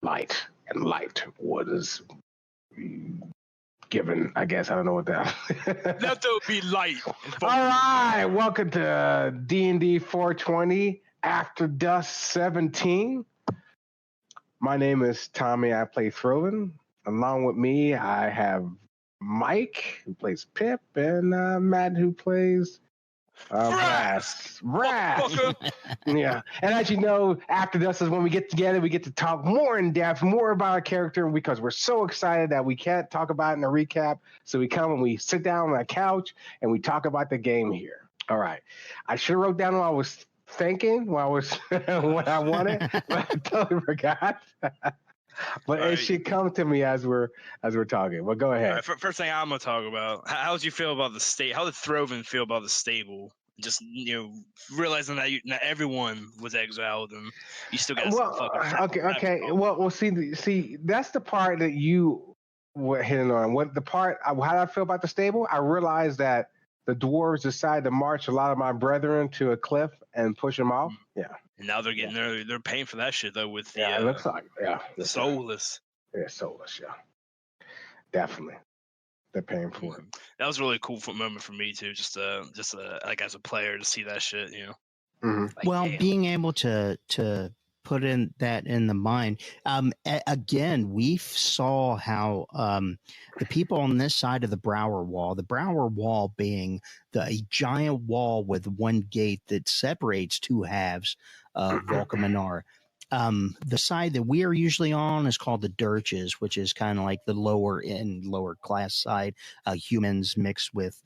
light, and light was given. I guess I don't know what that. Let there be light. All right, welcome to DnD 420 After Dusk 17. My name is Tommy. I play Throven. Along with me, I have Mike, who plays Pip, and Matt, who plays Vrask. Yeah. And as you know, After Dusk is when we get together, we get to talk more in depth, more about our character, because we're so excited that we can't talk about it in a recap. So we come and we sit down on the couch and we talk about the game here. All right. I should have wrote down what I was thinking, what I wanted, but I totally forgot. But it should come to me as we're talking. Well, go ahead. First thing I'm gonna talk about: how did you feel about the state? How did Throven feel about the stable? Just realizing that not everyone was exiled and you still got some fucking. Okay. Well, see, that's the part that you were hitting on. How did I feel about the stable? I realized that the dwarves decided to march a lot of my brethren to a cliff and push them off. Yeah. And now they're getting they're paying for that shit though with it looks like the soulless. Yeah, soulless. Yeah, definitely, they're paying for it. That was a really cool moment for me too. Just like as a player to see that shit. Mm-hmm. Like, well, being able to put in that in the mind. Again, we saw how the people on this side of the Brower Wall being a giant wall with one gate that separates two halves of VulkaMinar. The side that we are usually on is called the Dirches, which is kind of like the lower class side. Humans mixed with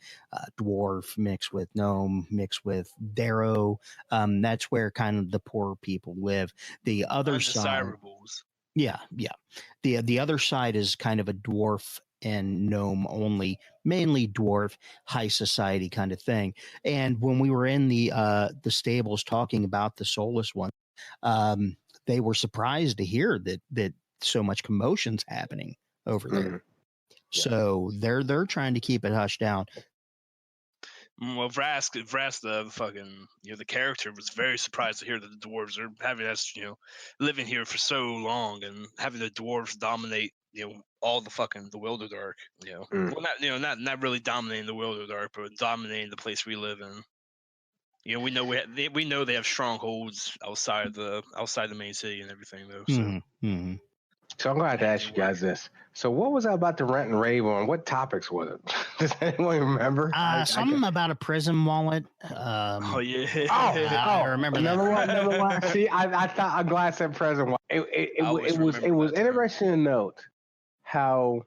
dwarf, mixed with gnome, mixed with Darrow. That's where kind of the poor people live. The other side, yeah. The other side is kind of a dwarf and gnome only, mainly dwarf, high society kind of thing. And when we were in the stables talking about the soulless one, they were surprised to hear that so much commotion's happening over there. Mm-hmm. So they're trying to keep it hushed down. Well, Vrask, the fucking the character was very surprised to hear that the dwarves are having us living here for so long and having the dwarves dominate all the wilderdark. Well, not really dominating the wilderdark, but dominating the place we live in. We know they have strongholds outside the main city and everything though. So. Mm-hmm. So I'm going to ask you guys this. So what was that about the rent and rave on? What topics was it? Does anyone remember? Something about a prison wallet. I remember that. Number one. See, I thought I'm glad I said prison wallet. It was interesting to note how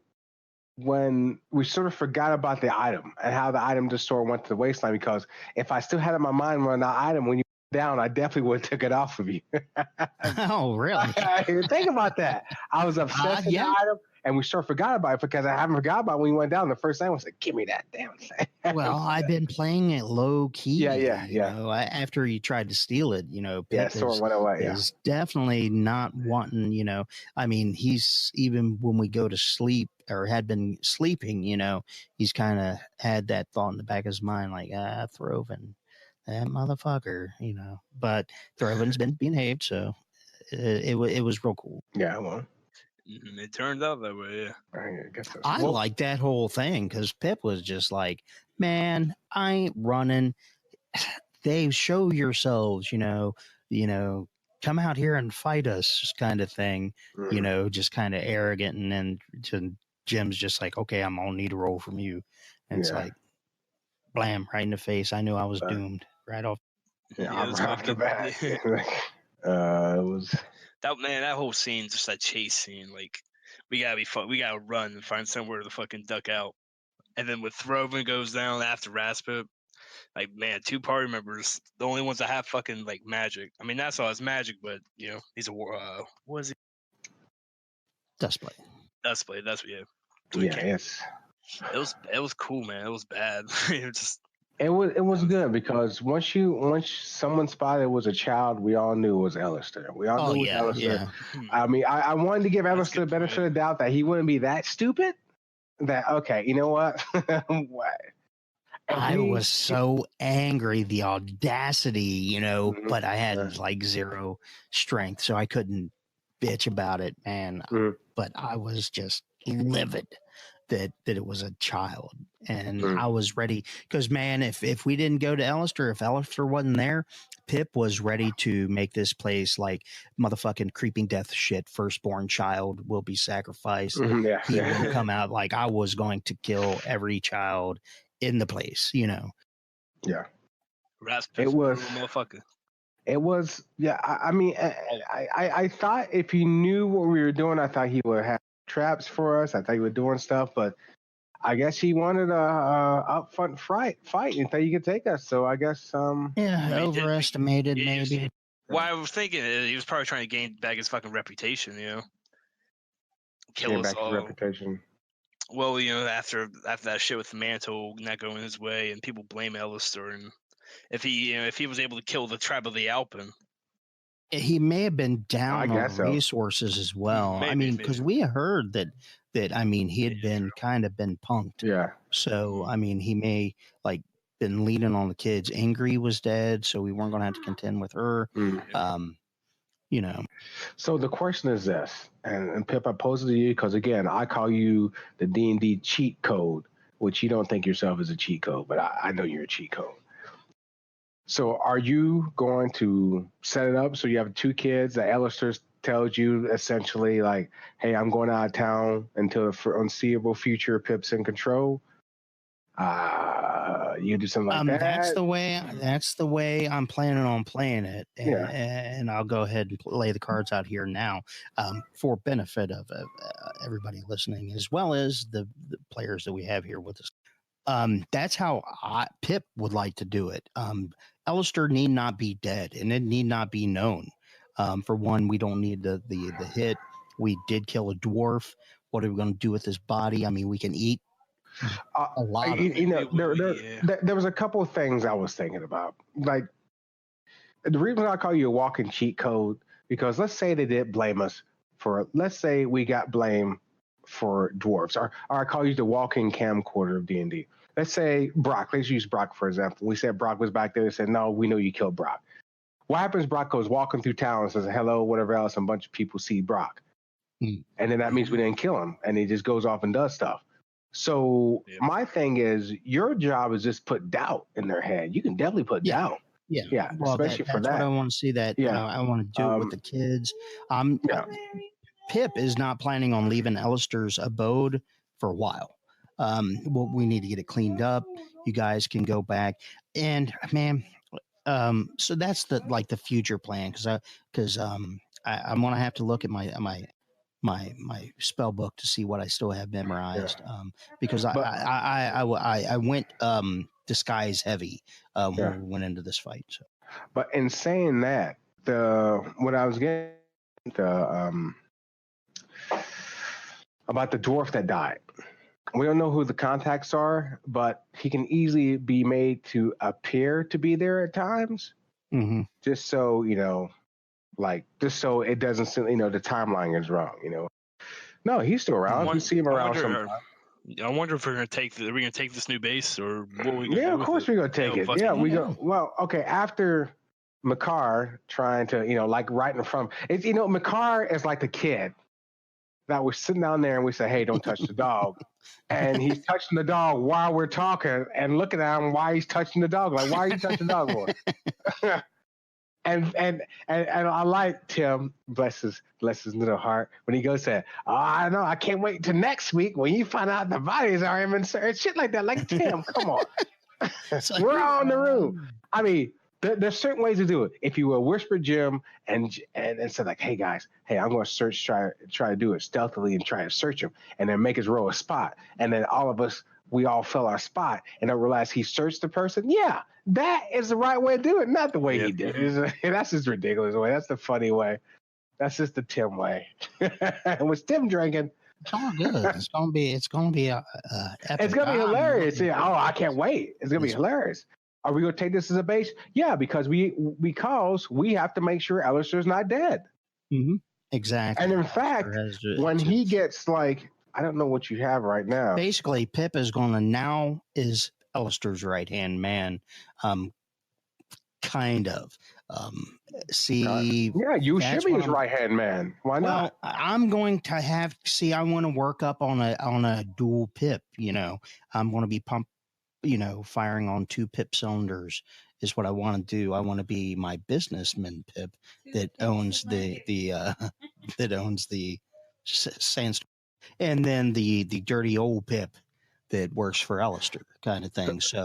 when we sort of forgot about the item and how the item just sort of went to the wasteland, because if I still had it in my mind when that item, when you down, I definitely would have took it off of you. Oh, really? Think about that. I was obsessed with the item, and we sort of forgot about it because I haven't forgot about it when you went down. The first thing was like, give me that damn thing. Well, I've been playing it low key. Yeah. After you tried to steal it, Pip sort of went away. Is definitely not wanting, I mean, he's even when we go to sleep or had been sleeping, he's kind of had that thought in the back of his mind, like, Throven. That motherfucker, but Throven's been behaved, so it was real cool. Yeah, well, it turned out that way. Yeah, I like that whole thing because Pip was just like, "Man, I ain't running. They show yourselves, come out here and fight us," kind of thing. Mm-hmm. Just kind of arrogant, and then Jim's just like, "Okay, I'm gonna need a roll from you," and it's like, blam, right in the face. I knew I was doomed. Right off. Yeah, I'm right off the bat. It was that whole scene, just that chase scene. Like, we gotta run and find somewhere to fucking duck out. And then with Throven goes down after Raspip, like, man, two party members, the only ones that have fucking like magic. I mean, that's all his magic, but he's a what is he? Dustblade. That's So yes. It was cool, man. It was bad. It was good because once someone spotted it was a child, we all knew it was Alistair. We all knew it was Alistair. Yeah. I mean, I wanted to give Alistair the benefit of the doubt that he wouldn't be that stupid. That okay, you know what? What? I was so angry, the audacity, but I had like zero strength, so I couldn't bitch about it, man. But I was just livid that it was a child, and I was ready because, man, if we didn't go to Alistair, if Alistair wasn't there, Pip was ready to make this place like motherfucking creeping death shit. Firstborn child will be sacrificed. He will come out. Like, I was going to kill every child in the place, you know. Yeah. It was motherfucker. It was, yeah. I mean, I thought if he knew what we were doing, I thought he would have traps for us. I thought he was doing stuff, but I guess he wanted a upfront fight and thought he could take us. So I guess overestimated maybe. Well, I was thinking he was probably trying to gain back his fucking reputation, you know. Kill us all. Reputation. Well, you know, after that shit with the mantle not going his way, and people blame Alistair, and if he was able to kill the tribe of the Alpin, he may have been down on resources as well. Maybe, I mean, because we heard that I mean, he had been kind of been punked. Yeah. So I mean, he may like been leading on the kids. Angry was dead, so we weren't going to have to contend with her. You know. So the question is this, and Pip, I pose it to you because again, I call you the D&D cheat code, which you don't think yourself is a cheat code, but I know you're a cheat code. So are you going to set it up so you have 2 kids that Alistair tells you essentially like, hey, I'm going out of town until the unseeable future, Pip's in control? You do something like that? That's the way I'm planning on playing it. And I'll go ahead and lay the cards out here now for benefit of everybody listening, as well as the players that we have here with us. That's how Pip would like to do it. Alistair need not be dead, and it need not be known. For one, we don't need the hit. We did kill a dwarf. What are we going to do with his body? I mean, we can eat a lot. There was a couple of things I was thinking about. Like, the reason I call you a walking cheat code, because let's say they did blame us for, let's say we got blamed for dwarves, or I call you the walking camcorder of D&D. Let's say Brock, let's use Brock for example. We said Brock was back there and said, no, we know you killed Brock. What happens? Brock goes walking through town and says, hello, whatever else, and a bunch of people see Brock. And then that means we didn't kill him, and he just goes off and does stuff. So my thing is, your job is just put doubt in their head. You can definitely put doubt. Yeah. Well, especially for that. What I want to see that. Yeah. I want to do it with the kids. Pip is not planning on leaving Alistair's abode for a while. Well, we need to get it cleaned up. You guys can go back, and man, so that's the future plan, because I'm gonna have to look at my spell book to see what I still have memorized. Because I went disguise heavy when we went into this fight. So. But in saying that, what I was getting about the dwarf that died. We don't know who the contacts are, but he can easily be made to appear to be there at times. Just so, just so it doesn't seem, the timeline is wrong, No, he's still around. You see him around sometimes. I wonder if we're gonna take this new base, or what we? Yeah, of course we're gonna take it. Yeah, we go. Well, okay. After Makar trying to, like right in front, it's Makar is like the kid that was sitting down there, and we say, "Hey, don't touch the dog," and he's touching the dog while we're talking, and looking at him why he's touching the dog. Like, why are you touching the dog for? And I like Tim, bless his little heart, when he goes to, I know, I can't wait till next week when you find out the bodies are him and shit like that. Like, Tim, come on. We're all in the room. I mean, there's certain ways to do it. If you will whisper Jim and say like, hey guys, I'm going to try to do it stealthily and try to search him, and then make us roll a spot. And then all of us, we all fill our spot, and I realize he searched the person. Yeah, that is the right way to do it, not the way he did it. That's just ridiculous way. That's the funny way. That's just the Tim way. Was Tim drinking? It's all good. It's gonna be epic. It's gonna be hilarious. Yeah. Oh, I can't wait. It's gonna be hilarious. Are we gonna take this as a base? Yeah, because we have to make sure Alistair's not dead. Exactly. And in fact, when he gets like, I don't know what you have right now. Basically, Pip is Alistair's right-hand man, kind of. See, Yeah, you should that's be what his I'm- right hand man. Why well, not? I'm going to have I want to work up on a dual pip. I'm going to be firing on 2 pip cylinders is what I want to do. I want to be my businessman pip that owns the that owns the sandstorm, and then the dirty old pip that works for Alistair kind of thing. So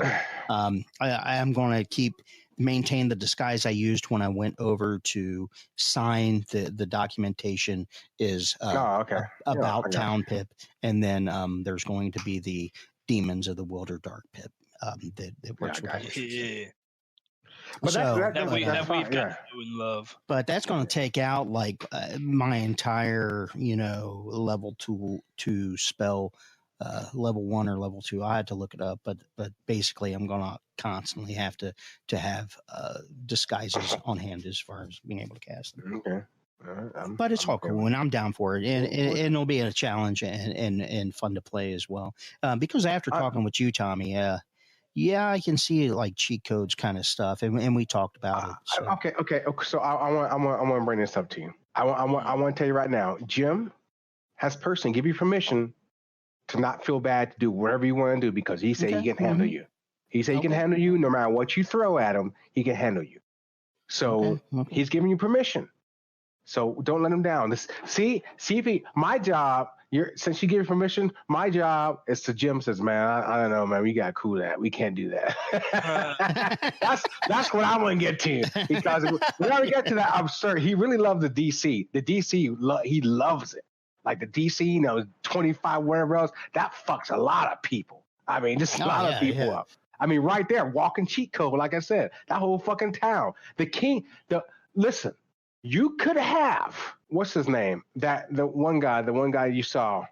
I am going to maintain the disguise I used when I went over to sign the documentation is okay. about I got town pip, and then there's going to be the demons of the wilderdark pip that works with got Alistair. Yeah. But So, That we've fine, got to know and love. but that's going to take out like my entire level 2 spell, level 1 or level 2. I had to look it up, but basically I'm going to constantly have to have disguises on hand as far as being able to cast them. Okay. But it's all cool, and I'm down for it, and it'll be a challenge and fun to play as well. Because after talking with you, Tommy, yeah, I can see like cheat codes kind of stuff, and we talked about it. So. Okay. So I want to bring this up to you. I want to tell you right now. Jim has personally give you permission to not feel bad to do whatever you want to do because he said he can handle you. He said he can handle you no matter what you throw at him. He can handle you. So he's giving you permission. So don't let him down. See if my job. Since you give permission, my job is to Jim says, man, I don't know, man, we got to cool that. We can't do that. That's what I want to get to because we already get to that absurd. He really loves the DC. The DC, he loves it. Like the DC, 25 whatever else. That fucks a lot of people. I mean, just a lot of people up. I mean, right there, walking cheat code. Like I said, that whole fucking town. The king. Listen. You could have what's his name? The one guy you saw.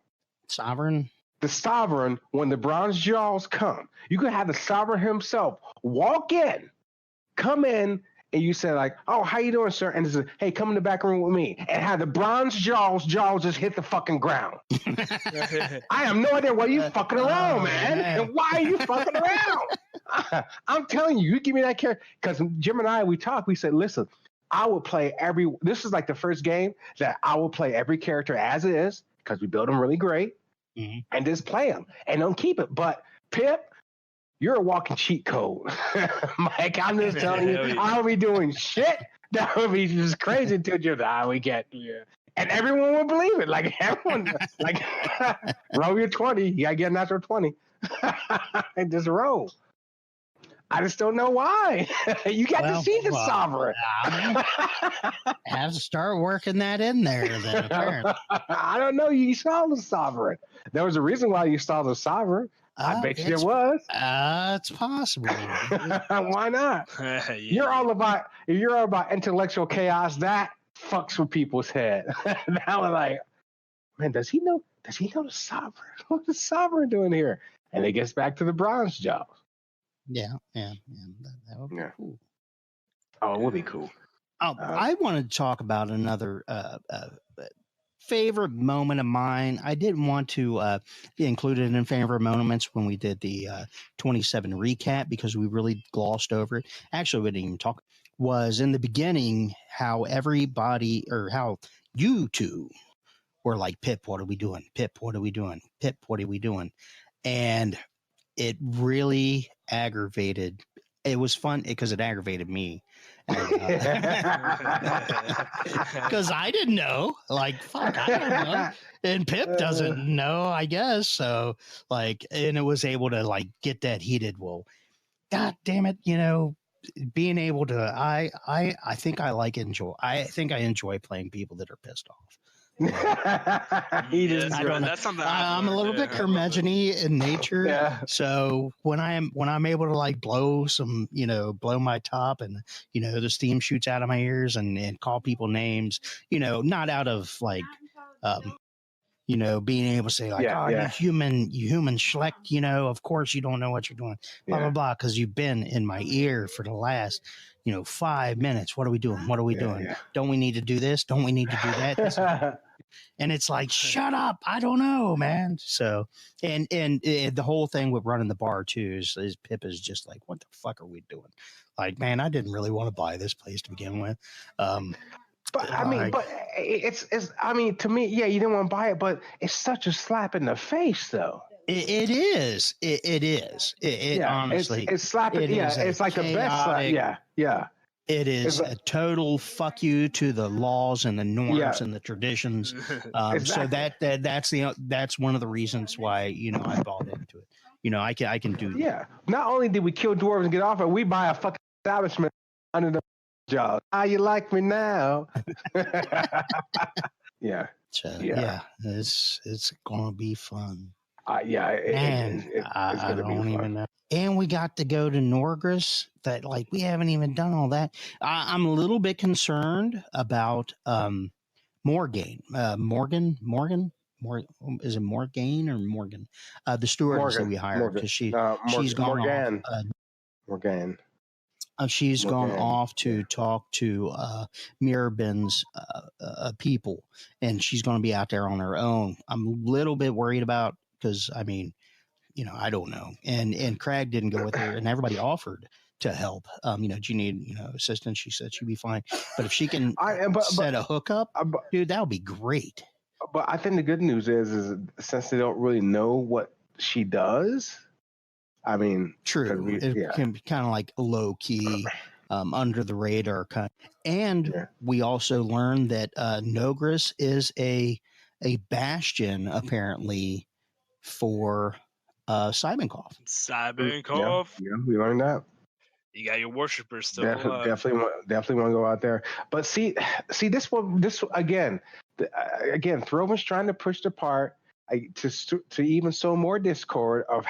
Sovereign. The Sovereign, when the bronze jaws come, you could have the Sovereign himself walk in, come in, and you say like, "Oh, how you doing, sir?" And it's "Hey, come in the back room with me," and have the bronze jaws just hit the fucking ground. I have no idea why you fucking around, man. And why are you fucking around? I'm telling you, you give me that character because Jim and I we talked. We said, "Listen." I will play this is like the first game that I will play every character as it is because we build them really great and just play them and don't keep it. But Pip, you're a walking cheat code. Mike, I'm just telling you, I'll be doing shit that would be just crazy until you're we get. Yeah. And everyone would believe it. Like everyone, like roll your 20. You got to get a natural 20 and just roll. I just don't know why. You got to see the Sovereign. Have to start working that in there then, apparently. I don't know. You saw the Sovereign. There was a reason why you saw the Sovereign. I bet you there was. It's possible. Why not? You're all about intellectual chaos. That fucks with people's head. Now I'm like, man, does he know the Sovereign? What's the Sovereign doing here? And it gets back to the bronze job. Yeah. That would be cool. Oh, it would be cool. I wanted to talk about another favorite moment of mine. I didn't want to include it in favorite moments when we did the 27 recap because we really glossed over it. Actually, we didn't even talk. Was in the beginning how everybody or how you two were like, Pip, what are we doing? Pip, what are we doing? Pip, what are we doing? And it really aggravated. It was fun because it aggravated me. Because I didn't know. Like, fuck, I don't know. And Pip doesn't know, I guess. So, like, and it was able to, like, get that heated. Well, God damn it, being able to, I think I enjoy playing people that are pissed off. I don't know. That's something I'm a little bit curmudgeon-y in nature. Yeah. So when I'm able to like blow my top and the steam shoots out of my ears and call people names, not out of like being able to say like, you human schleck, of course you don't know what you're doing, blah, blah, blah, because you've been in my ear for the last, 5 minutes. What are we doing? What are we doing? Yeah. Don't we need to do this? Don't we need to do that? And it's like, shut up. I don't know, man. So, and the whole thing with running the bar too is Pip is just like, what the fuck are we doing? Like, man, I didn't really want to buy this place to begin with. But I mean, to me, yeah, you didn't want to buy it, but it's such a slap in the face, though. It is. It is. Honestly, it's slapping. It's like the best slap. Yeah. It is a total fuck you to the laws and the norms and the traditions. Exactly. So that's one of the reasons why I bought into it. I can do that. Yeah. Not only did we kill dwarves and get off it, we buy a fucking establishment under the job. How you like me now? Yeah. So it's gonna be fun. I don't even know. And we got to go to Norgris. That we haven't even done all that. I'm a little bit concerned about Morgan. Is it Morgan or Morgan? The stewardess that we hired because she's gone Morgan. off. Morgan. She's gone off to talk to Mirabin's people, and she's going to be out there on her own. I'm a little bit worried about because I don't know. And Craig didn't go with her, and everybody offered to help. Do you need assistance? She said she'd be fine, but if she can set a hookup, dude, that would be great. But I think the good news is since they don't really know what she does. I mean, true. It can be kind of like low key, under the radar kind. And we also learned that Nogris is a bastion apparently for Cybernkov. Yeah, we learned that. You got your worshippers still. Definitely want to go out there. But see this again. Throvin's trying to push the part. To even sow more discord of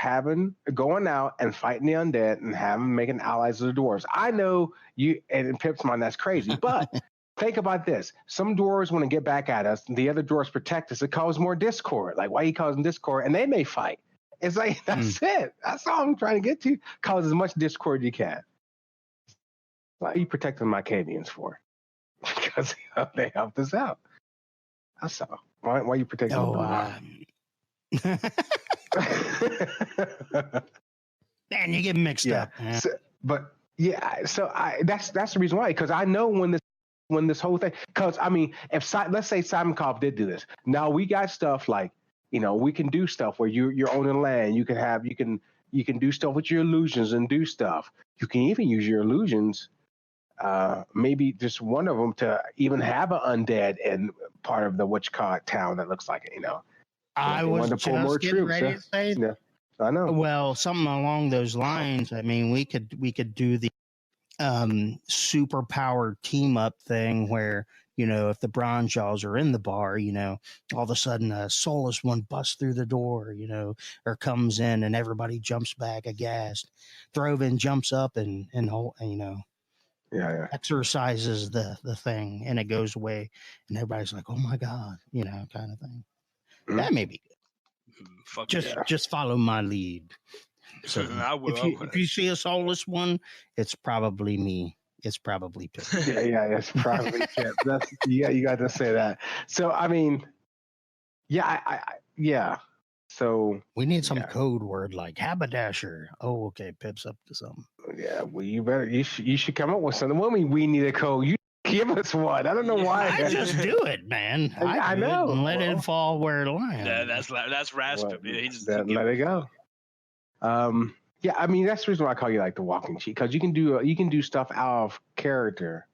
going out and fighting the undead and making allies of the dwarves. I know you and in Pip's mind that's crazy, but think about this: some dwarves want to get back at us, and the other dwarves protect us. It causes more discord. Like why are you causing discord? And they may fight. It's like that's it. That's all I'm trying to get to. Cause as much discord you can. Why are you protecting my Cavians for? Because they helped us out. That's all. Why are you protecting Man, you get mixed up. Yeah. That's the reason why. Because I know when this whole thing. Because I mean, let's say Cybernkov did do this. Now we got stuff like we can do stuff where you're owning land. You can do stuff with your illusions and do stuff. You can even use your illusions. Maybe just one of them to even have an undead in part of the Witchcott town that looks like it, I was just getting ready to say. Yeah, I know. Well, something along those lines. I mean, we could do the super powered team up thing where if the Bronze Jaws are in the bar, all of a sudden a soulless one busts through the door, or comes in and everybody jumps back aghast. Throvin jumps up and exercises the thing and it goes away and everybody's like, oh my God, kind of thing. That may be good. Just follow my lead. So I will. If you see a soulless one, it's probably me. It's probably Pip. It's probably Pip. You got to say that. So I mean, So we need some code word like haberdasher. Oh, okay, Pip's up to something. Yeah, well, you should come up with something. What do you mean we need a code? You give us one. I don't know why. I just do it, man. I know. And let it fall where it lands. Yeah, that's Rasp. He just let it go. I mean that's the reason why I call you like the walking cheat, because you can do stuff out of character.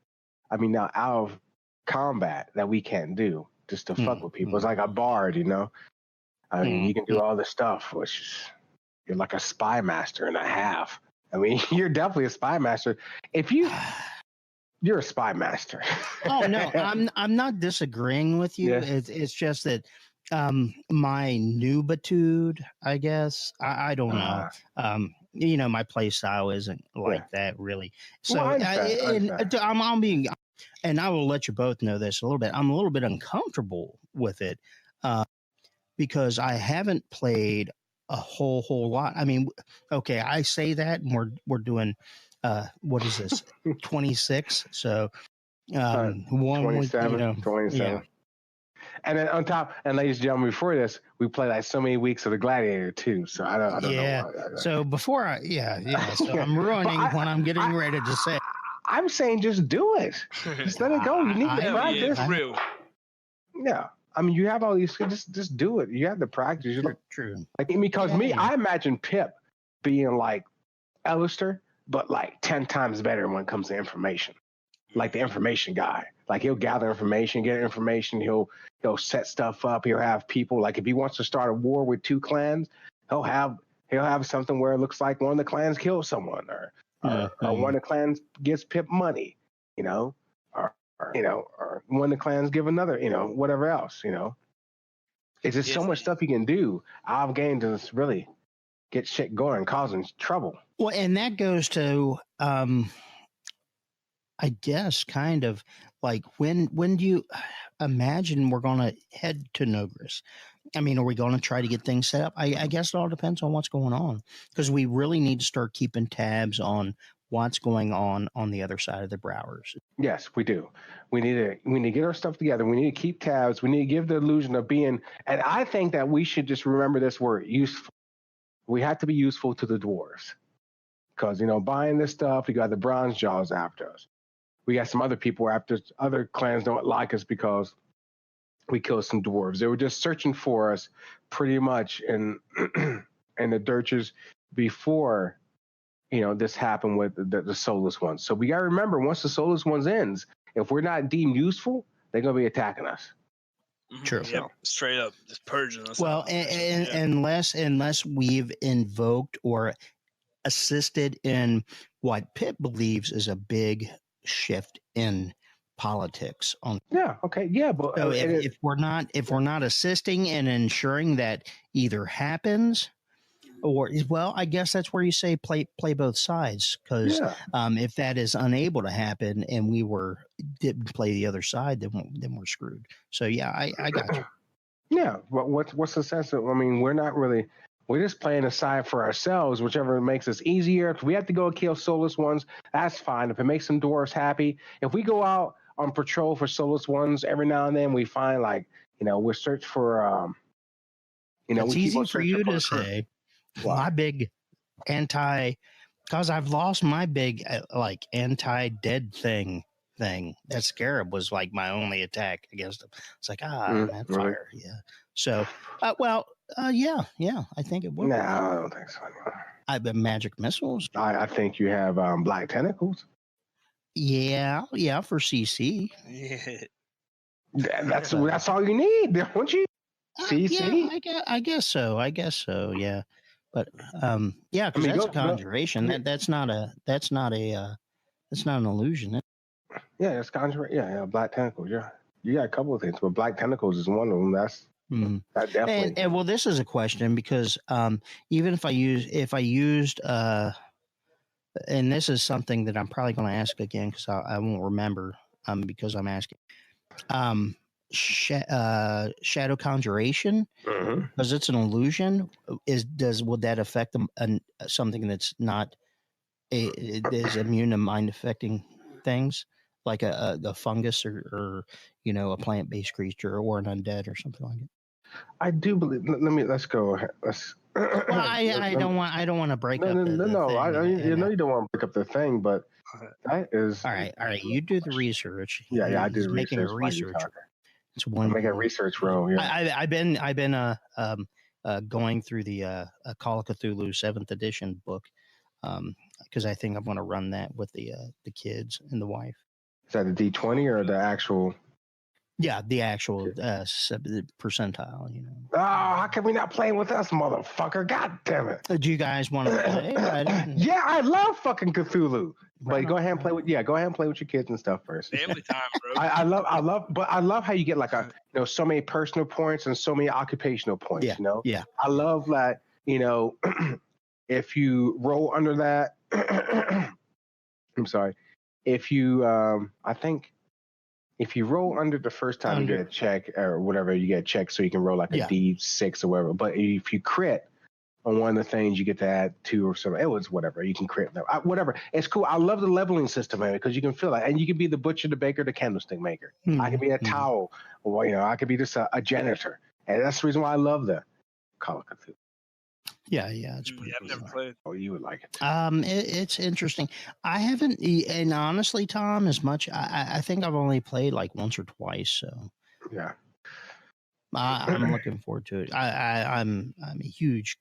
I mean, now out of combat that we can't do just to fuck with people. It's like a bard, I mean, you can do all this stuff, which is, you're like a spy master and a half. I mean, you're definitely a spy master. You're a spy master. Oh no, I'm not disagreeing with you. Yeah. It's just that my noobitude, I guess. I don't know. My play style isn't like that really. So I'm being, and I will let you both know this a little bit. I'm a little bit uncomfortable with it. because I haven't played a whole lot. I mean, okay, I say that, and we're doing what is this 26? So 1 week, 27, 27. yeah. And then on top, and ladies and gentlemen, before this, we played like so many weeks of the Gladiator too. So I don't know. So before so I'm ruining what I'm getting ready to say. I'm saying just do it. Just let it go. You need to practice. Yeah, real. Yeah. I mean, you have all these. Just do it. You have the practice. True. Like because I imagine Pip being like Alistair, but like 10 times better when it comes to information. Like the information guy. Like he'll gather information, get information. He'll set stuff up. He'll have people. Like if he wants to start a war with 2 clans, he'll have something where it looks like one of the clans kills someone, or one of the clans gives Pip money, or one of the clans give another, whatever else, It's just so much stuff you can do out of game to just really get shit going, causing trouble. Well, and that goes to, I guess, kind of like when do you imagine we're going to head to Nogris? I mean, are we going to try to get things set up? I guess it all depends on what's going on, because we really need to start keeping tabs on what's going on the other side of the Browers. Yes, we do. We need to get our stuff together. We need to keep tabs. We need to give the illusion of being, and I think that we should just remember this word, useful. We have to be useful to the dwarves, because, buying this stuff, we got the Bronze Jaws after us. We got some other people after, other clans don't like us because we killed some dwarves. They were just searching for us pretty much in the Dirges before, this happened with the Soulless Ones. So we got to remember, once the Soulless Ones ends, if we're not deemed useful, they're going to be attacking us. True. Yep, straight up, just purging us. Well, unless we've invoked or assisted in what Pitt believes is a big shift in politics. But so if we're not assisting and ensuring that either happens, or, well, I guess that's where you say play both sides, because if that is unable to happen and we didn't play the other side, then we're screwed. So I got you. Yeah, but what's the sense of? I mean, we're just playing a side for ourselves, whichever makes us easier. If we have to go kill Soulless Ones, that's fine. If it makes some dwarves happy, if we go out on patrol for Soulless Ones every now and then, we find we search for It's easy for you to say. My big because I've lost my big anti-dead thing. That scarab was like my only attack against him. It's like that fire, yeah. So, I think it would. No, I don't think so. I've been magic missiles. I think you have black tentacles. Yeah, for CC. Yeah. That's all you need, don't you? CC. Yeah, I guess so. Yeah, but because that's a conjuration. That's not an illusion. Yeah, it's conjuration. Yeah, black tentacles. Yeah, you got a couple of things, but black tentacles is one of them. That definitely. And well, this is a question, because even if I used and this is something that I'm probably going to ask again, because I won't remember because I'm asking. Shadow conjuration, because it's an illusion. Would that affect something that's not is immune to mind affecting things, like a fungus or a plant based creature or an undead or something like it? I do believe. Let's go. Let's. Well, I don't want to break up. No. You don't want to break up the thing, but that is all right. You do the research. Yeah, I do making a research. It's one. Make a research roll. Yeah. I've been going through the Call of Cthulhu 7th edition book, because I think I'm going to run that with the kids and the wife. Is that the D20 or the actual? Yeah, the actual percentile. Oh, how can we not play with us, motherfucker? God damn it! Do you guys want to play? Yeah, I love fucking Cthulhu. But go ahead and play with your kids and stuff first. Family time, bro. I love how you get like so many personal points and so many occupational points. Yeah. I love that. If you roll under that, I'm sorry. If you, I think if you roll under the first time you get a check or whatever, you get a check, so you can roll like a D6 or whatever. But if you crit on one of the things, you get to add 2 or something. It was whatever. You can crit whatever. It's cool. I love the leveling system, man, because you can feel it. And you can be the butcher, the baker, the candlestick maker. I can be a towel. Or, I could be just a janitor. And that's the reason why I love the Call of Cthulhu. Yeah, it's pretty I've never played. Oh, you would like it. It's interesting. I haven't, and honestly, Tom, as much. I think I've only played like once or twice. So yeah, I'm looking forward to it. I'm a huge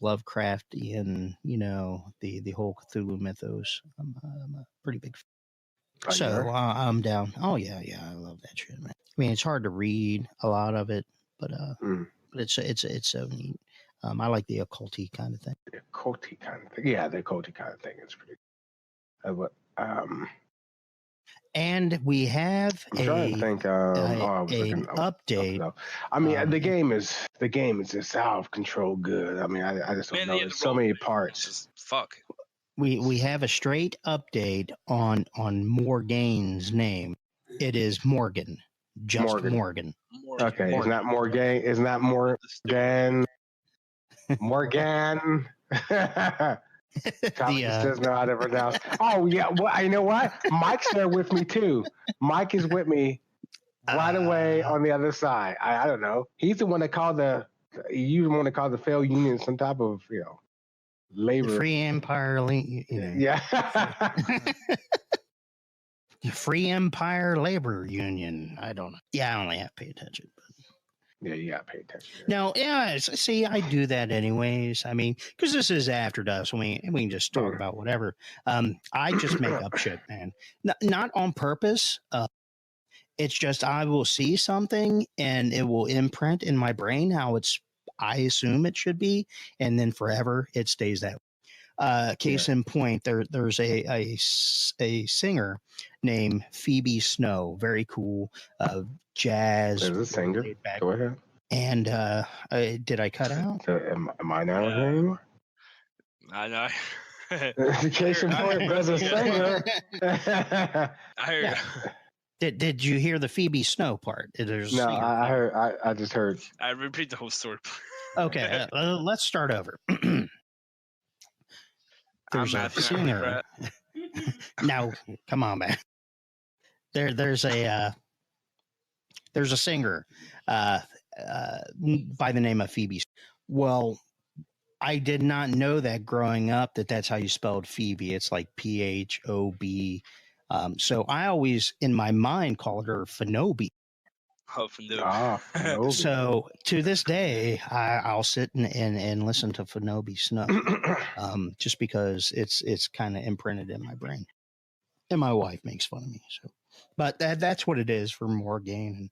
Lovecraftian, the whole Cthulhu mythos. I'm a pretty big fan. So I'm down. Oh yeah, I love that shit, man. I mean, it's hard to read a lot of it, but it's so neat. I like the occulty kind of thing. The occulty kind of thing. Yeah, the occulty kind of thing is pretty good. And we have I'm trying to think. an update. I mean, the game is just out of control. Good. I mean, I just don't know. There's so many parts. Just, fuck. We have a straight update on Morgane's name. It is Morgan. Just Morgan. Okay, it's not Morgan. It's not Morgan. Morgan. Tommy just doesn't know how to pronounce. Oh yeah, well, you know what? Mike's there with me too. Mike is with me right away on the other side. I don't know. He's the one that called the failed union some type of labor. The Free Empire. Yeah. The Free Empire Labor Union. I don't know. Yeah, I only have to pay attention. Yeah, you gotta pay attention. No, yeah. See, I do that anyways. I mean, because this is after dusk. We can just talk about whatever. I just make up shit, man. Not on purpose. It's just I will see something and it will imprint in my brain how I assume it should be, and then forever it stays that way. Case in point, there's a singer named Phoebe Snow, very cool, jazz. There's a singer. Go ahead. And did I cut out? Am I not on here anymore? I know. Case in point, there's a singer. I heard. Did you hear the Phoebe Snow part? No, I heard. I just heard. I repeat the whole story. Okay, let's start over. There's a singer. Now, come on, man. There's a singer by the name of Phoebe. Well, I did not know that growing up that's how you spelled Phoebe. It's like Phob. So I always, in my mind, called her Phenobi. Oh, Phenobi. So to this day, I'll sit and listen to Phenobi Snow, just because it's kind of imprinted in my brain. And my wife makes fun of me. So, but that's what it is for Morgan. And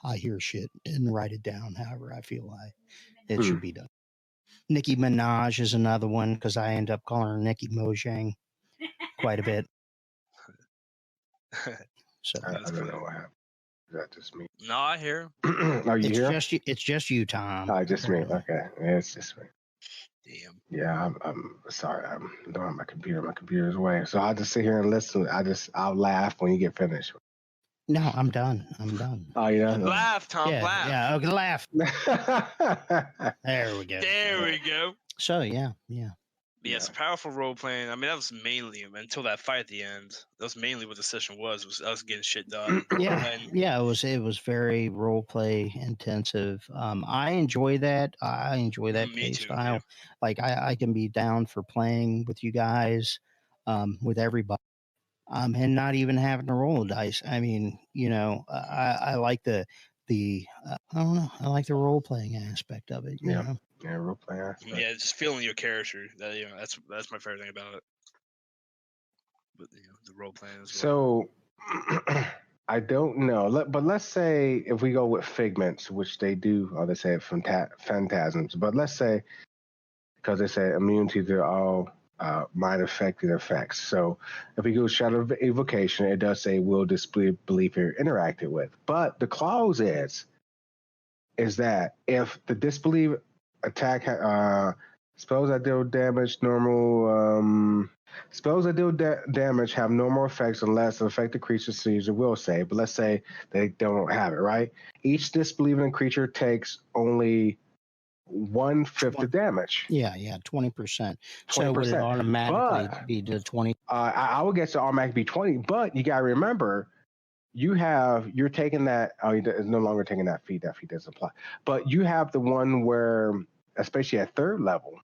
I hear shit and write it down however I feel it should be done. Nicki Minaj is another one because I end up calling her Nicki Mojang quite a bit. So I don't know what happened. Is that just me? No, I hear. Are you here? It's just you, Tom. Just me. Okay, it's just me. Damn. Yeah, I'm sorry. I'm doing my computer. My computer's away, so I'll just sit here and listen. I'll laugh when you get finished. No, I'm done. Oh, yeah. Laugh, Tom. Yeah, laugh. Yeah, okay, laugh. There we go. There we go. So yeah. Yeah, it's powerful role playing. I mean, that was mainly until that fight at the end. That was mainly what the session was us getting shit done. Yeah. It was very role play intensive. I enjoy that. I enjoy that play style. Yeah. Like I can be down for playing with you guys, with everybody, and not even having to roll dice. I mean, I like the I don't know. I like the role playing aspect of it. You know? Yeah, role playing aspect. Yeah, just feeling your character. That's my favorite thing about it. But the role playing as well. So I don't know, but let's say if we go with figments, which they do, or they say phantasms. But let's say, because they say immunity to all mind-affecting effects. So if we go shadow of evocation, it does say will disbelief here interacted with. But the clause is that if the disbelief attack Spells that deal damage normal. Spells that deal damage have normal effects unless the affected creature sees a will save. But let's say they don't have it, right? Each disbelieving creature takes only 1/5 the damage. Yeah, 20%. So would it automatically be to 20? I would guess it automatically be 20, but you gotta remember, you're taking that. Oh, it's no longer taking that feat. That feat doesn't apply. But you have the one where, especially at 3rd level,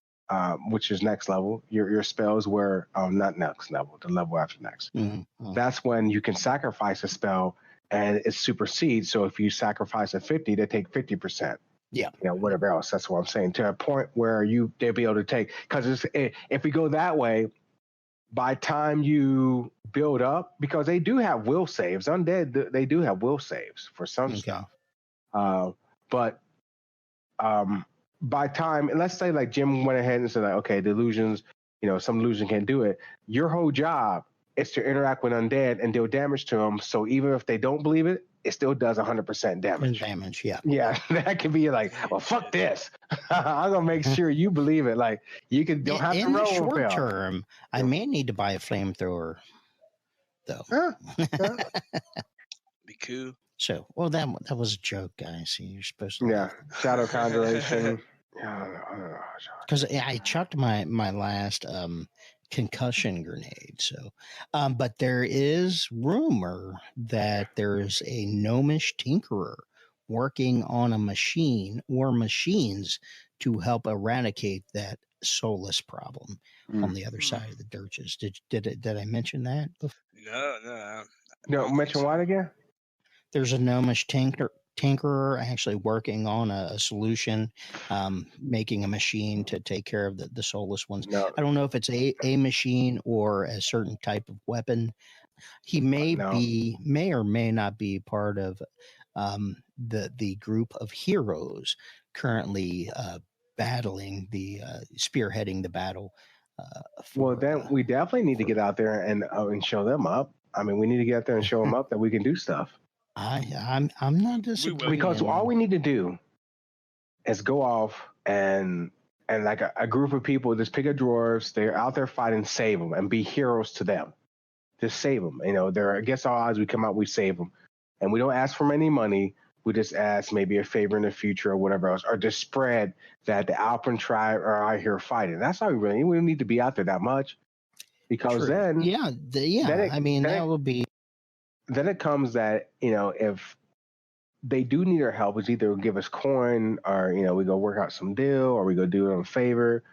which is next level, your spells were not next level, the level after next. Mm-hmm. That's when you can sacrifice a spell and it supersedes. So if you sacrifice a 50, they take 50%. Yeah. Whatever else. That's what I'm saying. To a point where they'll be able to take, because if we go that way, by time you build up, because they do have will saves. Undead, they do have will saves for some stuff. But by time, let's say like Jim went ahead and said, like, okay, delusions, some illusion can't do it. Your whole job is to interact with undead and deal damage to them. So even if they don't believe it, it still does 100% damage. Yeah, that could be like, well, fuck this. I'm gonna make sure you believe it. Like you don't have to roll. In the short term, I may need to buy a flamethrower, though. Be cool. So, well, that was a joke, guys. You're supposed to. Yeah, shadow conjuration. Because I chucked my last concussion grenade. So, but there is rumor that there's a gnomish tinkerer working on a machine or machines to help eradicate that soulless problem on the other side of the dirges. Did I mention that before? No, mention what again? There's a gnomish tinkerer actually working on a solution, making a machine to take care of the soulless ones. No. I don't know if it's a machine or a certain type of weapon. He may or may not be part of the group of heroes currently battling spearheading the battle. Well, then we definitely need to get out there and show them up. I mean, we need to get out there and show them up that we can do stuff. I'm not disagreeing. Because all we need to do is go off and like a group of people just pick up dwarves. They're out there fighting, save them, and be heroes to them. Just save them. They're against all odds. We come out, we save them, and we don't ask for any money. We just ask maybe a favor in the future or whatever else, or just spread that the Alpine tribe are out here fighting. That's all we really need. We don't need to be out there that much, because then that would be. Then it comes that, if they do need our help, it's either give us coin or, we go work out some deal or we go do them a favor.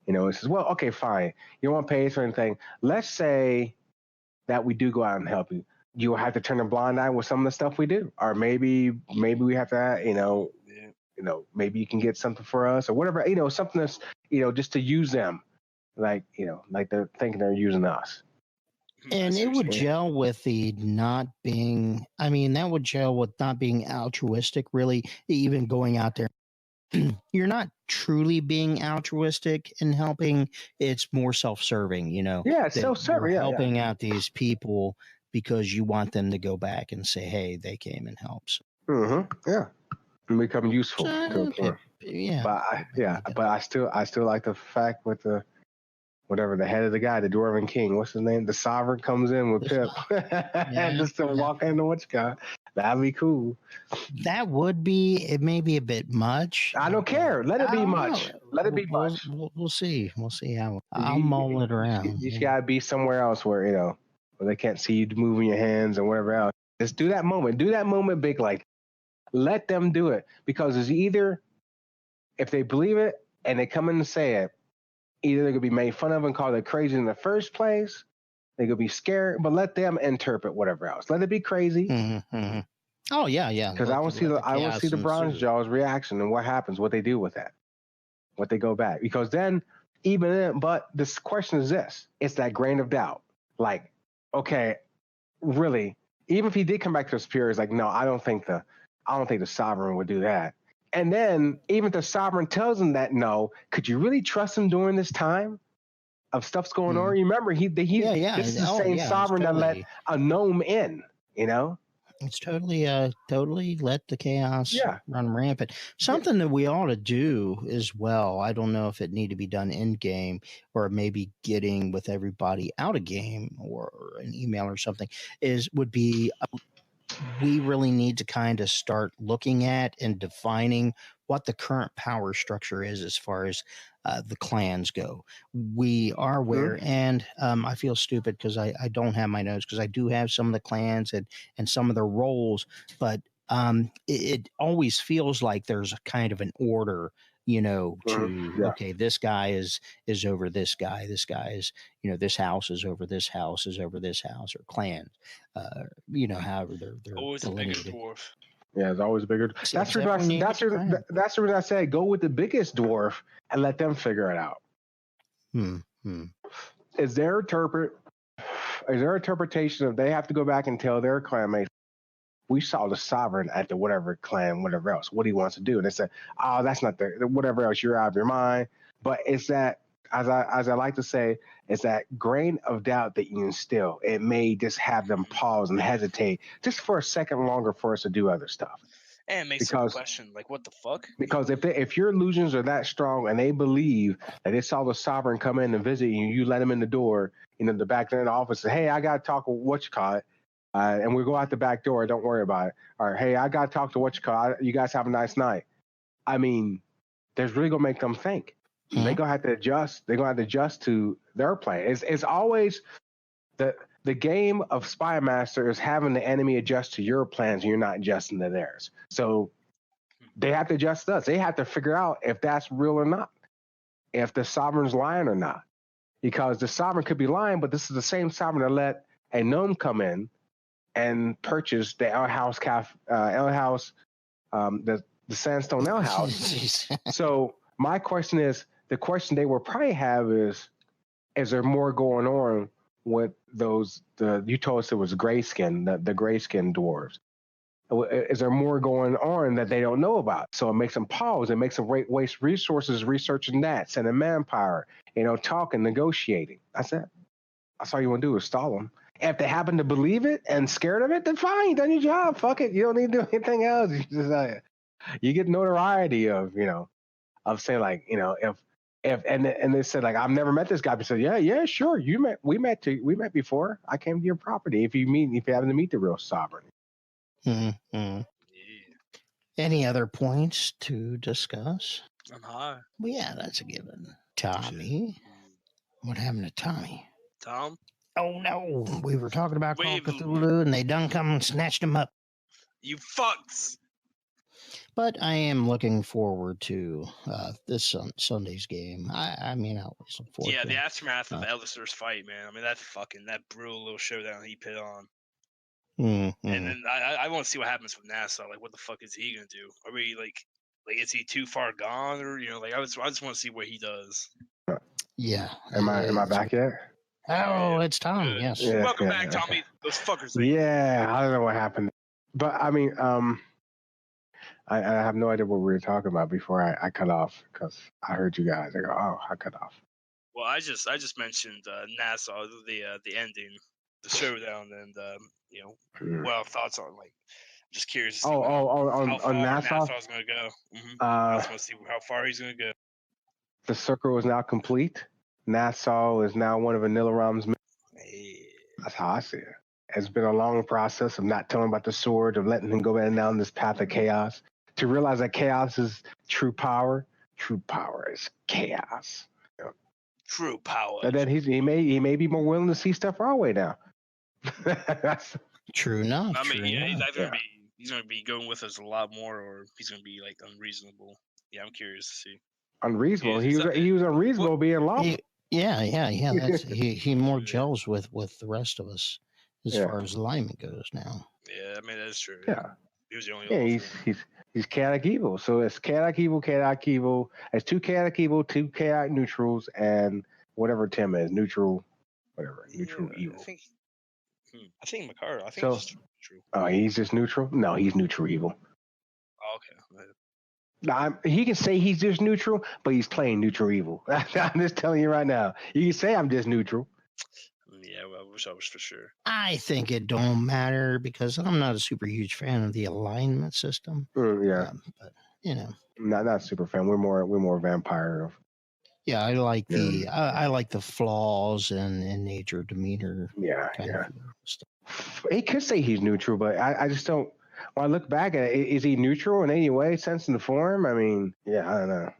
It says, well, okay, fine. You don't want to pay us for anything. Let's say that we do go out and help you. You will have to turn a blind eye with some of the stuff we do. Or maybe we have to, maybe you can get something for us or whatever, something that's, just to use them. Like they're thinking they're using us. And it would gel with the not being, that would gel with not being altruistic, really, even going out there. You're not truly being altruistic in helping. It's more self-serving, Yeah, self-serving. You're helping out these people because you want them to go back and say, hey, they came and helped. Mm-hmm. Yeah. And become useful. Yeah. But I still like the fact with the, whatever, the head of the guy, the Dwarven King, what's his name? The Sovereign comes in with Pip. Just to walk into what's got. That'd be cool. That would be, it may be a bit much. I don't care. Let it be much. Let it be much. We'll see. We'll see how I'll mull it around. You just gotta be somewhere else where, where they can't see you moving your hands and whatever else. Just do that moment. Do that moment big, like, let them do it. Because it's either, if they believe it and they come in and say it, either they're going to be made fun of and called it crazy in the first place, they're going to be scared, but let them interpret whatever else. Let it be crazy. Mm-hmm. Oh, yeah. Because I want to see the Bronze Jaws reaction and what happens, what they do with that, what they go back. Because then, but this question is this. It's that grain of doubt. Like, okay, really, even if he did come back to the Superior, it's like, no, I don't think the Sovereign would do that. And then even if the Sovereign tells him that no, could you really trust him during this time of stuff's going on? You remember, this is the same Sovereign that let a gnome in, It's totally let the chaos Yeah. run rampant. Something that we ought to do as well. I don't know if it need to be done in game or maybe getting with everybody out of game or an email or something would be we really need to kind of start looking at and defining what the current power structure is as far as the clans go. We are aware, and I feel stupid because I don't have my notes because I do have some of the clans and some of their roles, but it always feels like there's a kind of an order, okay, this guy is over this guy is, this house is over this house is over this house or clan, however they're always a bigger delineated. dwarf. Yeah, it's always bigger. That's the reason I say go with the biggest dwarf and let them figure it out. Is their interpretation of they have to go back and tell their clanmates, we saw the sovereign at the whatever clan, whatever else, what he wants to do. And they said, oh, that's not the whatever else, you're out of your mind. But it's that, as I like to say, it's that grain of doubt that you instill. It may just have them pause and hesitate just for a second longer for us to do other stuff. And it makes them question, like, what the fuck? Because if your illusions are that strong and they believe that they saw the sovereign come in and visit you, you let them in the door, the back there in the office, say, hey, I got to talk with what you call it. And we go out the back door. Don't worry about it. Or, hey, I got to talk to what you call it. You guys have a nice night. I mean, that's really going to make them think. Mm-hmm. They're going to have to adjust. They're going to have to adjust to their plan. It's always the game of Spy Master is having the enemy adjust to your plans and you're not adjusting to theirs. So they have to adjust to us. They have to figure out if that's real or not, if the sovereign's lying or not. Because the sovereign could be lying, but this is the same sovereign that let a gnome come in and purchase the Ale House, the Sandstone Ale House. So my question is, the question they will probably have is there more going on with those, you told us it was grayskin, the grayskin dwarves. Is there more going on that they don't know about? So it makes them pause. It makes them waste resources researching that, sending manpower, talking, negotiating. That's it. That's all you want to do is stall them. If they happen to believe it and scared of it, then fine, done your job. Fuck it. You don't need to do anything else. You just you get notoriety of saying like, if and they said like, I've never met this guy. But said, yeah, sure. We met before. I came to your property. If you happen to meet the real sovereign. Mm-hmm. Yeah. Any other points to discuss? I'm high. Well, yeah, that's a given. Tommy, what happened to Tommy? Tom? Oh no, we were talking about Call of Cthulhu, and they done come and snatched him up. You fucks. But I am looking forward to this Sunday's game. I mean, I always look forward. Yeah, to the aftermath of Elliser's fight, man. I mean, that brutal little showdown he put on. Mm-hmm. And then I want to see what happens with Nassau. Like, what the fuck is he gonna do? Are we like is he too far gone, or I just want to see what he does. Yeah. Am I back yet? Oh, it's Tom. Good. Yes. Yeah, welcome back, Tommy. Those fuckers. Yeah, I don't know what happened, but I mean, I have no idea what we were talking about before I cut off because I heard you guys. I go, oh, I cut off. Well, I just mentioned Nassau, the ending, the showdown, and well, thoughts on like. I'm just curious to see how far Nassau's gonna go. Mm-hmm. I just want to see how far he's gonna go. The circle is now complete. Nassau is now one of Anilaram's men. Hey. That's how I see it. It's been a long process of not telling about the sword, of letting him go down this path of chaos, to realize that chaos is true power. True power is chaos. True power. And then he may be more willing to see stuff our way now. That's true enough. I mean, he's gonna be going with us a lot more, or he's gonna be like unreasonable. Yeah, I'm curious to see. Unreasonable. He was unreasonable being lawful. Yeah. He more gels with the rest of us as far as alignment goes now. Yeah, I mean that's true. Yeah. He was the only he's chaotic evil. So it's chaotic evil. It's two chaotic evil, two chaotic neutrals, and whatever Tim is, neutral evil. I think Makara. I think he's just neutral. Oh, he's just neutral? No, he's neutral evil. Oh, okay. Now, he can say he's just neutral, but he's playing neutral evil. I'm just telling you right now. You can say I'm just neutral. Yeah, Yeah, well, I wish I was for sure. I think it don't matter because I'm not a super huge fan of the alignment system. Yeah, but you know, not super fan. We're more vampire. yeah, I like Yeah. I like the flaws and nature demeanor Yeah, kind yeah. of stuff. He could say he's neutral, but I just don't. When I look back at it, is he neutral in any way, sense, and form? I mean, yeah, I don't know.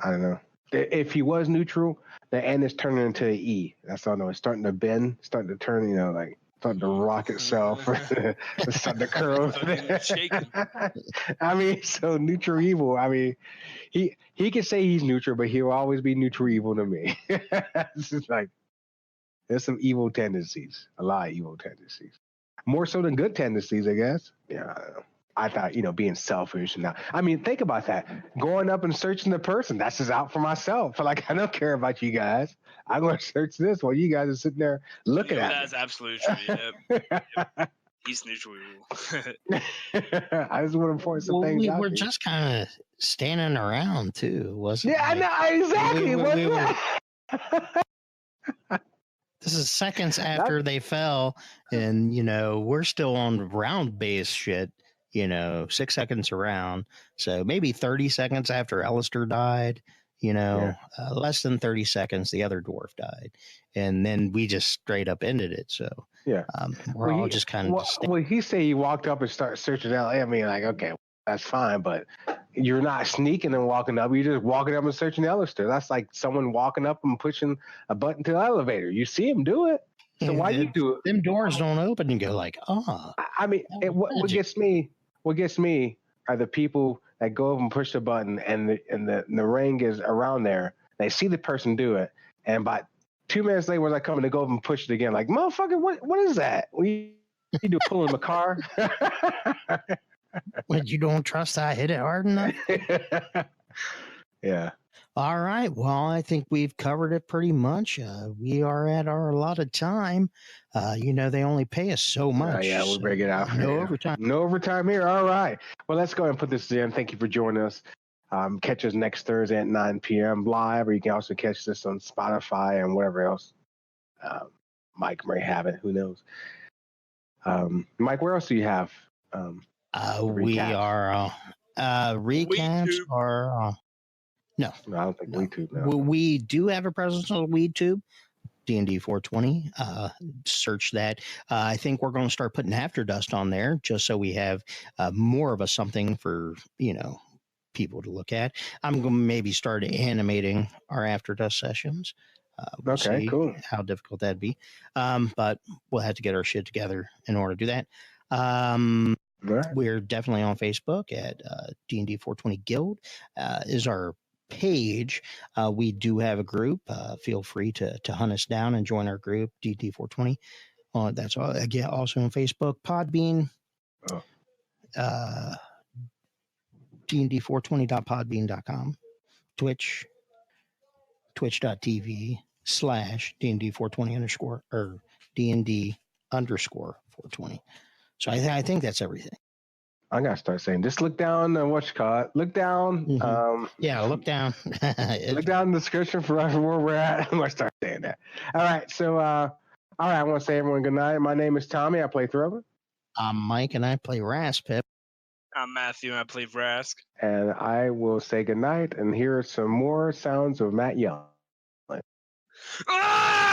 I don't know. If he was neutral, the N is turning into an E. That's all I know. It's starting to bend, starting to turn, like starting to rock itself, it's starting to curl. Fucking shaking. I mean, so neutral evil. I mean, he can say he's neutral, but he'll always be neutral evil to me. It's just like there's some evil tendencies, a lot of evil tendencies, more so than good tendencies, I guess. Yeah, I don't know. I thought, being selfish. And I mean, think about that. Going up and searching the person. That's just out for myself. Like, I don't care about you guys. I'm going to search this while you guys are sitting there looking at That's me. absolutely true. Yep. He's neutral evil. I just want to point some things out. We were just kind of standing around too, wasn't it? Yeah, I know. Exactly. This is seconds after they fell, and we're still on round base shit. 6 seconds around, so maybe 30 seconds after Alistair died. Less than 30 seconds, the other dwarf died, and then we just straight up ended it. So yeah, we're all just kind of. Well, he said he walked up and started searching out. I mean, like, okay, that's fine, but you're not sneaking and walking up. You're just walking up and searching Alistair. That's like someone walking up and pushing a button to the elevator. You see him do it. So why you do it? Them doors don't open and go like, I mean, what gets me are the people that go over and push the button, and the ring is around there. They see the person do it, and about 2 minutes later, when I come and they go over and push it again, like, motherfucker, what is that? You do pulling my car? When you don't trust I hit it hard enough? Yeah. All right. Well, I think we've covered it pretty much. We are at our allotted time. They only pay us so much. Yeah, we'll break it out. No overtime. No overtime here. All right. Well, let's go ahead and put this in. Thank you for joining us. Catch us next Thursday at 9 p.m. live, or you can also catch this on Spotify and whatever else Mike may have it. Who knows? Mike, where else do you have? We are recaps are no, I don't think WeTube. No. We do have a presence on WeTube, DnD 420. Search that. I think we're going to start putting After Dust on there just so we have more of a something for people to look at. I'm going to maybe start animating our After Dust sessions. We'll see cool. How difficult that'd be, but we'll have to get our shit together in order to do that. Right. We're definitely on Facebook at D&D 420 Guild is our page. We do have a group. Feel free to hunt us down and join our group, D&D 420. That's all. Again, also on Facebook, Podbean, dnd420.podbean.com, Twitch, twitch.tv/dnd420 or dnd_420. So I think that's everything. I gotta start saying, just look down and what you call it. Look down. Mm-hmm. Look down. Look down in the description for where we're at. I'm gonna start saying that. All right. So, I want to say everyone good night. My name is Tommy. I play Thriller. I'm Mike, and I play Raspip. I'm Matthew, and I play Vrask. And I will say good night. And here are some more sounds of Matt yelling. Ah!